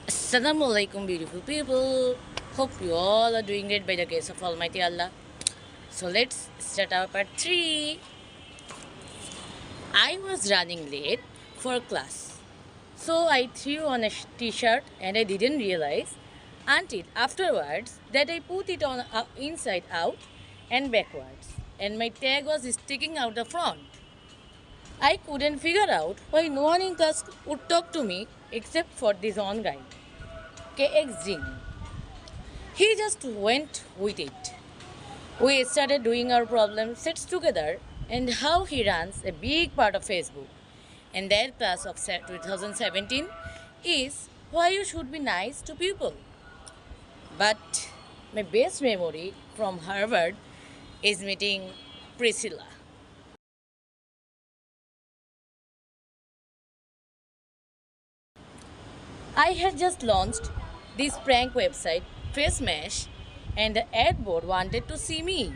Assalamu alaikum, beautiful people. Hope you all are doing great by the grace of Almighty Allah. So let's start our part 3. I was running late for class. So I threw on a t-shirt and I didn't realize until afterwards that I put it on inside out and backwards and my tag was sticking out the front. I couldn't figure out why no one in class would talk to me except for this one guy, KX Jin. He just went with it. We started doing our problem sets together and how he runs a big part of Facebook. And their class of 2017 is why you should be nice to people. But my best memory from Harvard is meeting Priscilla. I had just launched this prank website, FaceMesh, and the ad board wanted to see me.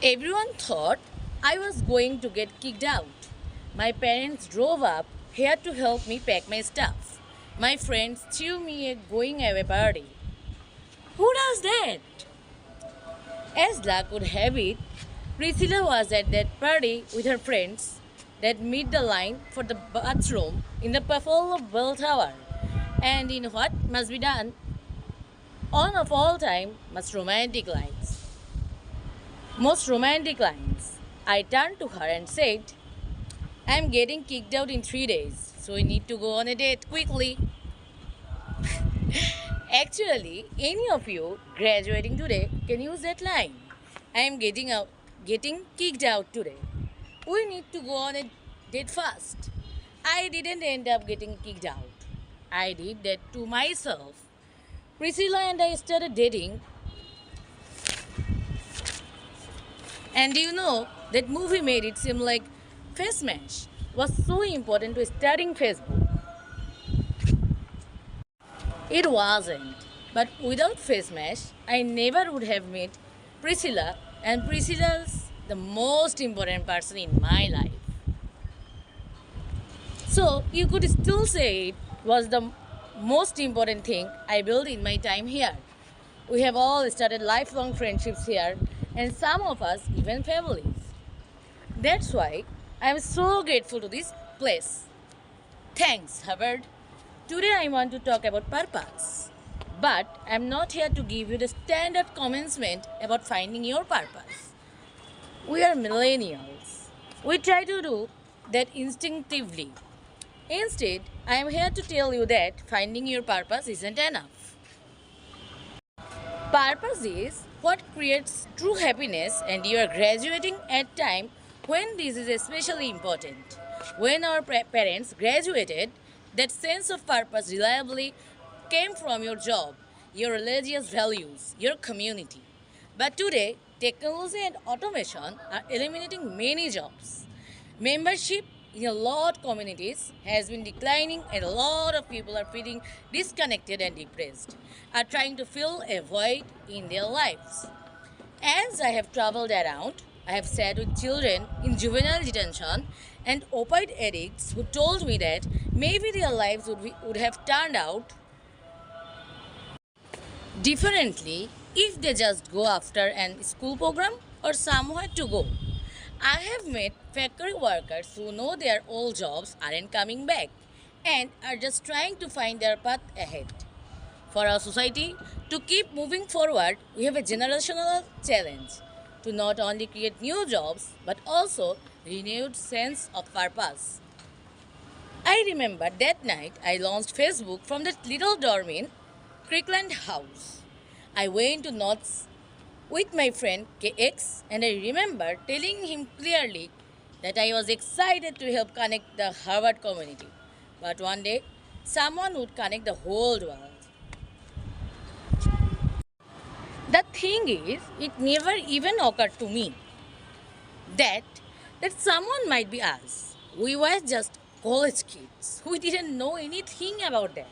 Everyone thought I was going to get kicked out. My parents drove up here to help me pack my stuff. My friends threw me a going away party. Who does that? As luck would have it, Priscilla was at that party with her friends that meet the line for the bathroom in the Buffalo Bell Tower. And in what must be done on of all time most romantic lines. I turned to her and said, I'm getting kicked out in 3 days, so we need to go on a date quickly. Actually, any of you graduating today can use that line. I am getting kicked out today. We need to go on a date fast. I didn't end up getting kicked out. I did that to myself. Priscilla and I started dating, and you know that movie made it seem like face match was so important to starting Facebook. It wasn't. But without face match, I never would have met Priscilla, and Priscilla's the most important person in my life. So you could still say it was the most important thing I built in my time here. We have all started lifelong friendships here, and some of us even families. That's why I am so grateful to this place. Thanks, Harvard. Today I want to talk about purpose. But I'm not here to give you the standard commencement about finding your purpose. We are millennials. We try to do that instinctively. Instead, I am here to tell you that finding your purpose isn't enough. Purpose is what creates true happiness, and you are graduating at time when this is especially important. When our parents graduated, that sense of purpose reliably came from your job, your religious values, your community. But today, technology and automation are eliminating many jobs. Membership in a lot of communities has been declining, and a lot of people are feeling disconnected and depressed, are trying to fill a void in their lives. As I have traveled around, I have sat with children in juvenile detention and opioid addicts who told me that maybe their lives would have turned out differently if they just go after an school program or somewhere to go. I have met factory workers who know their old jobs aren't coming back and are just trying to find their path ahead. For our society to keep moving forward, we have a generational challenge to not only create new jobs but also renewed sense of purpose. I remember that night I launched Facebook from that little dorm in Crickland House. I went to Knott's with my friend KX, and I remember telling him clearly that I was excited to help connect the Harvard community. But one day, someone would connect the whole world. The thing is, it never even occurred to me that someone might be us. We were just college kids who didn't know anything about that.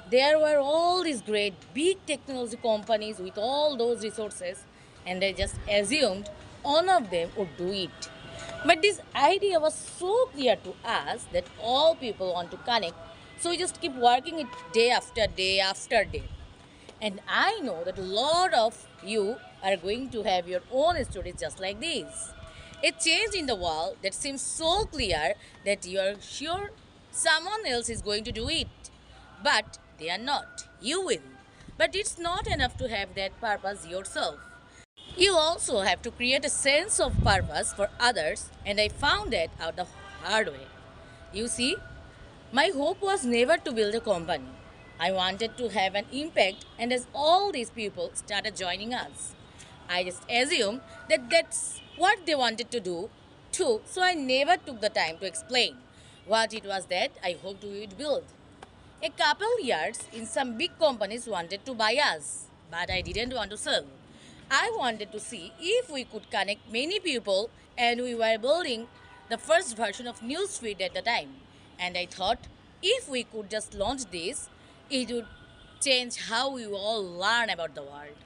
There were all these great big technology companies with all those resources, and I just assumed one of them would do it. But this idea was so clear to us that all people want to connect So we just keep working it day after day after day. And I know that a lot of you are going to have your own stories just like this. A change in the world that seems so clear that you are sure someone else is going to do it. But they are not. You will. But it's not enough to have that purpose yourself. You also have to create a sense of purpose for others, and I found that out the hard way. You see, my hope was never to build a company. I wanted to have an impact, and as all these people started joining us, I just assumed that that's what they wanted to do too, so I never took the time to explain what it was that I hoped we would build. A couple years in some big companies wanted to buy us, but I didn't want to sell. I wanted to see if we could connect many people, and we were building the first version of Newsfeed at the time. And I thought if we could just launch this, it would change how we all learn about the world.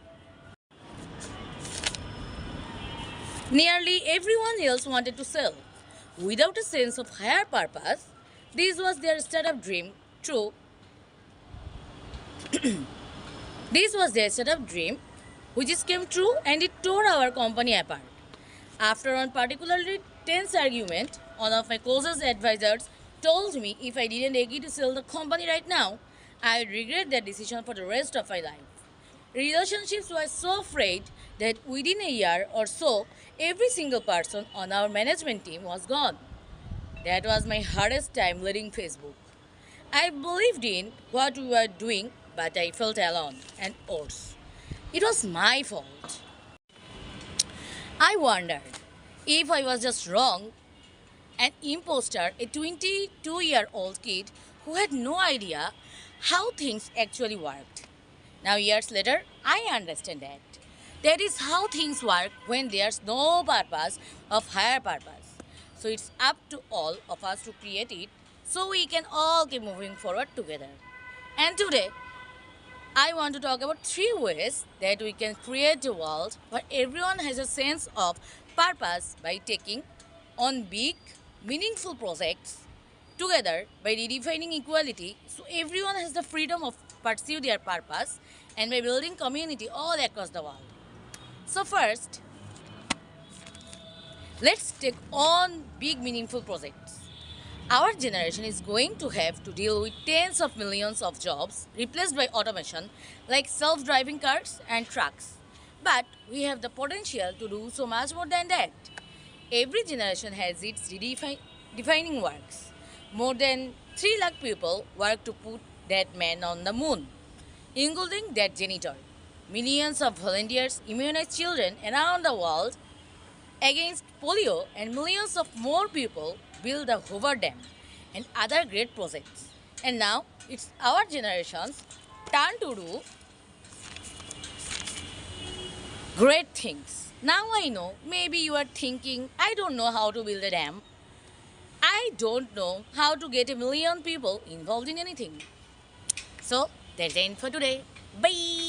Nearly everyone else wanted to sell. Without a sense of higher purpose, this was their startup dream. True, this was their startup dream, which is came true and it tore our company apart. After one particularly tense argument, one of my closest advisors told me if I didn't agree to sell the company right now, I would regret that decision for the rest of my life. Relationships were so frayed that within a year or so, every single person on our management team was gone. That was my hardest time leading Facebook. I believed in what we were doing, but I felt alone and worse. It was my fault. I wondered if I was just wrong, an imposter, a 22-year-old kid who had no idea how things actually worked. Now, years later, I understand that. That is how things work when there's no purpose of higher purpose. So it's up to all of us to create it so we can all keep moving forward together. And today, I want to talk about three ways that we can create a world where everyone has a sense of purpose by taking on big, meaningful projects together by redefining equality so everyone has the freedom of pursue their purpose and by building community all across the world. So first, let's take on big meaningful projects. Our generation is going to have to deal with tens of millions of jobs replaced by automation like self-driving cars and trucks. But we have the potential to do so much more than that. Every generation has its defining works. More than 3 lakh people work to put that man on the moon, including that janitor. Millions of volunteers immunize children around the world against polio, and millions of more people build the Hoover Dam and other great projects. And now it's our generation's turn to do great things. Now I know, maybe you are thinking, I don't know how to build a dam. I don't know how to get a million people involved in anything. So that's the end for today. Bye!